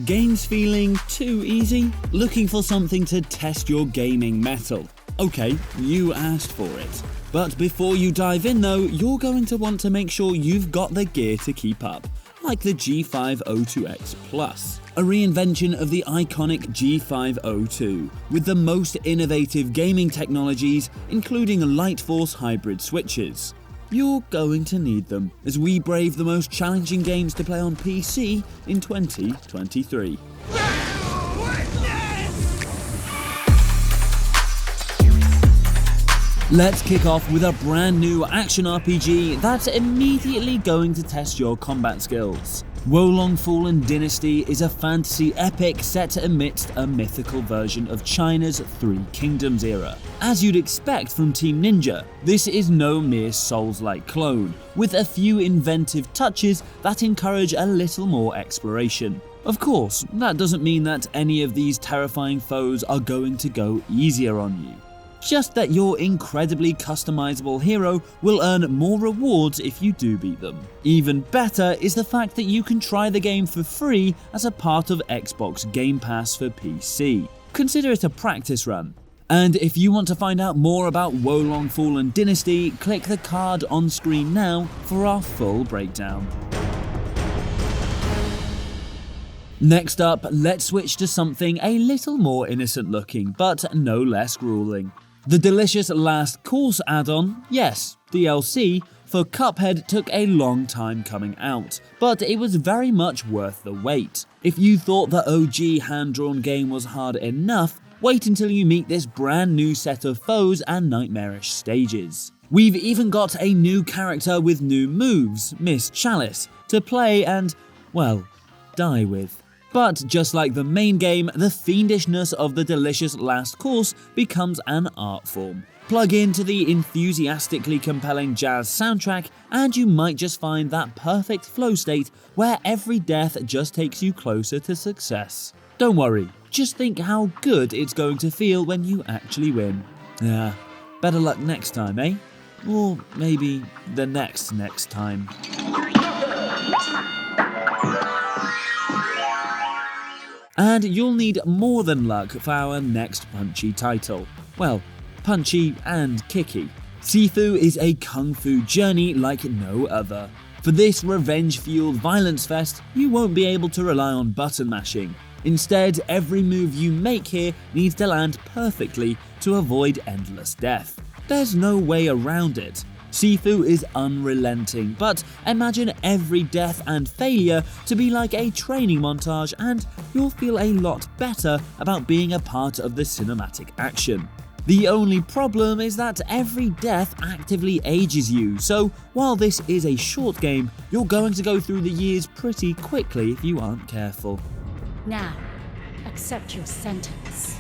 Games feeling too easy? Looking for something to test your gaming mettle? Okay, you asked for it. But before you dive in though, you're going to want to make sure you've got the gear to keep up, like the G502 X Plus, a reinvention of the iconic G502, with the most innovative gaming technologies, including LIGHTFORCE Hybrid Switches. You're going to need them as we brave the most challenging games to play on PC in 2023. Let's kick off with a brand new action RPG that's immediately going to test your combat skills. Wolong Fallen Dynasty is a fantasy epic set amidst a mythical version of China's Three Kingdoms era. As you'd expect from Team Ninja, this is no mere Souls-like clone, with a few inventive touches that encourage a little more exploration. Of course, that doesn't mean that any of these terrifying foes are going to go easier on you. Just that your incredibly customizable hero will earn more rewards if you do beat them. Even better is the fact that you can try the game for free as a part of Xbox Game Pass for PC. Consider it a practice run. And if you want to find out more about Wolong Fallen Dynasty, click the card on screen now for our full breakdown. Next up, let's switch to something a little more innocent looking, but no less grueling. The delicious Last Course add-on, yes, DLC, for Cuphead took a long time coming out, but it was very much worth the wait. If you thought the OG hand-drawn game was hard enough, wait until you meet this brand new set of foes and nightmarish stages. We've even got a new character with new moves, Miss Chalice, to play and, well, die with. But just like the main game, the fiendishness of the delicious Last Course becomes an art form. Plug into the enthusiastically compelling jazz soundtrack and you might just find that perfect flow state where every death just takes you closer to success. Don't worry, just think how good it's going to feel when you actually win. Yeah, better luck next time, eh? Or maybe the next time. And you'll need more than luck for our next punchy title. Well, punchy and kicky. Sifu is a kung fu journey like no other. For this revenge-fueled violence fest, you won't be able to rely on button mashing. Instead, every move you make here needs to land perfectly to avoid endless death. There's no way around it. Sifu is unrelenting, but imagine every death and failure to be like a training montage and you'll feel a lot better about being a part of the cinematic action. The only problem is that every death actively ages you, so while this is a short game, you're going to go through the years pretty quickly if you aren't careful. Now, accept your sentence.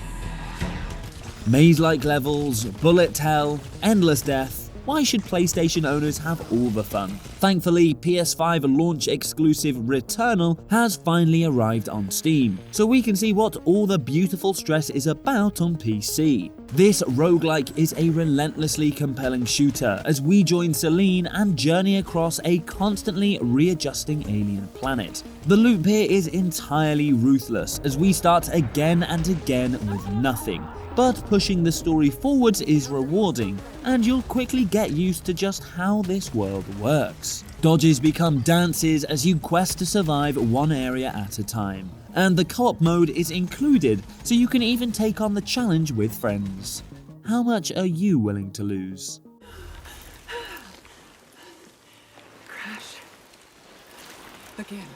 Maze-like levels, bullet hell, endless death. Why should PlayStation owners have all the fun? Thankfully, PS5 launch exclusive Returnal has finally arrived on Steam, so we can see what all the beautiful stress is about on PC. This roguelike is a relentlessly compelling shooter as we join Celine and journey across a constantly readjusting alien planet. The loop here is entirely ruthless as we start again and again with nothing. But pushing the story forwards is rewarding, and you'll quickly get used to just how this world works. Dodges become dances as you quest to survive one area at a time, and the co-op mode is included, so you can even take on the challenge with friends. How much are you willing to lose? Crash. Again.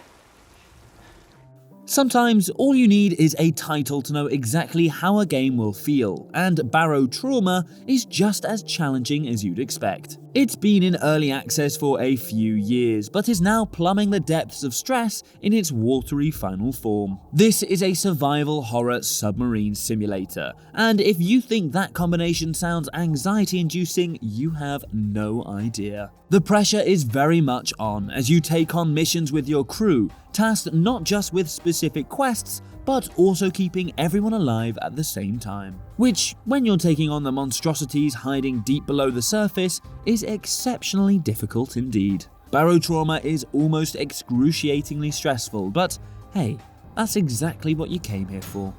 Sometimes all you need is a title to know exactly how a game will feel, and Barotrauma is just as challenging as you'd expect. It's been in early access for a few years, but is now plumbing the depths of stress in its watery final form. This is a survival horror submarine simulator, and if you think that combination sounds anxiety-inducing, you have no idea. The pressure is very much on as you take on missions with your crew, tasked not just with specific quests, but also keeping everyone alive at the same time. Which, when you're taking on the monstrosities hiding deep below the surface, is exceptionally difficult indeed. Barotrauma is almost excruciatingly stressful, but hey, That's exactly what you came here for.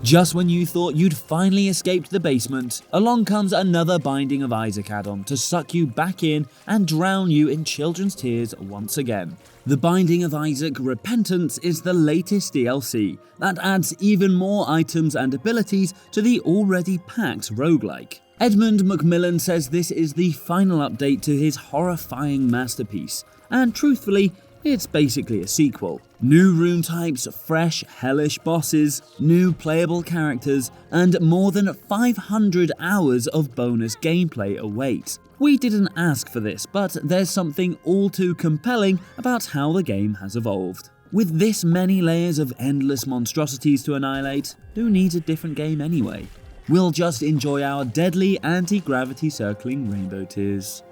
Just when you thought you'd finally escaped the basement, along comes another Binding of Isaac add-on to suck you back in and drown you in children's tears once again. The Binding of Isaac Repentance is the latest DLC that adds even more items and abilities to the already packed roguelike. Edmund McMillan says this is the final update to his horrifying masterpiece, and truthfully, it's basically a sequel. New rune types, fresh, hellish bosses, new playable characters, and more than 500 hours of bonus gameplay await. We didn't ask for this, but there's something all too compelling about how the game has evolved. With this many layers of endless monstrosities to annihilate, who needs a different game anyway? We'll just enjoy our deadly anti-gravity circling rainbow tears.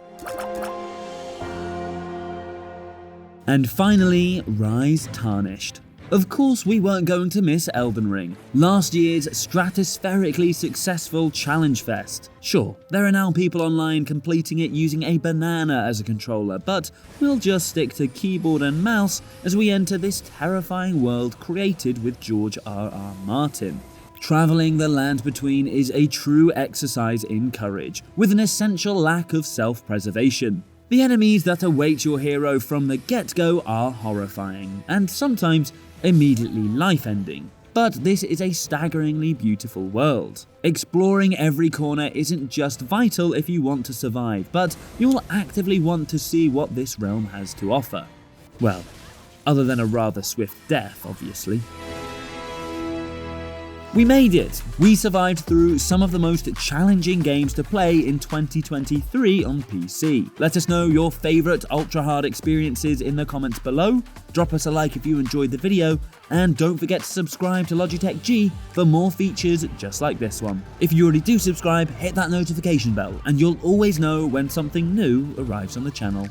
And finally, Rise Tarnished. Of course we weren't going to miss Elden Ring, last year's stratospherically successful challenge fest. Sure, there are now people online completing it using a banana as a controller, but we'll just stick to keyboard and mouse as we enter this terrifying world created with George R.R. Martin. Traveling the land between is a true exercise in courage, with an essential lack of self-preservation. The enemies that await your hero from the get-go are horrifying, and sometimes immediately life-ending. But this is a staggeringly beautiful world. Exploring every corner isn't just vital if you want to survive, but you'll actively want to see what this realm has to offer. Well, other than a rather swift death, obviously. We made it! We survived through some of the most challenging games to play in 2023 on PC. Let us know your favourite ultra-hard experiences in the comments below, drop us a like if you enjoyed the video, and don't forget to subscribe to Logitech G for more features just like this one. If you already do subscribe, hit that notification bell and you'll always know when something new arrives on the channel.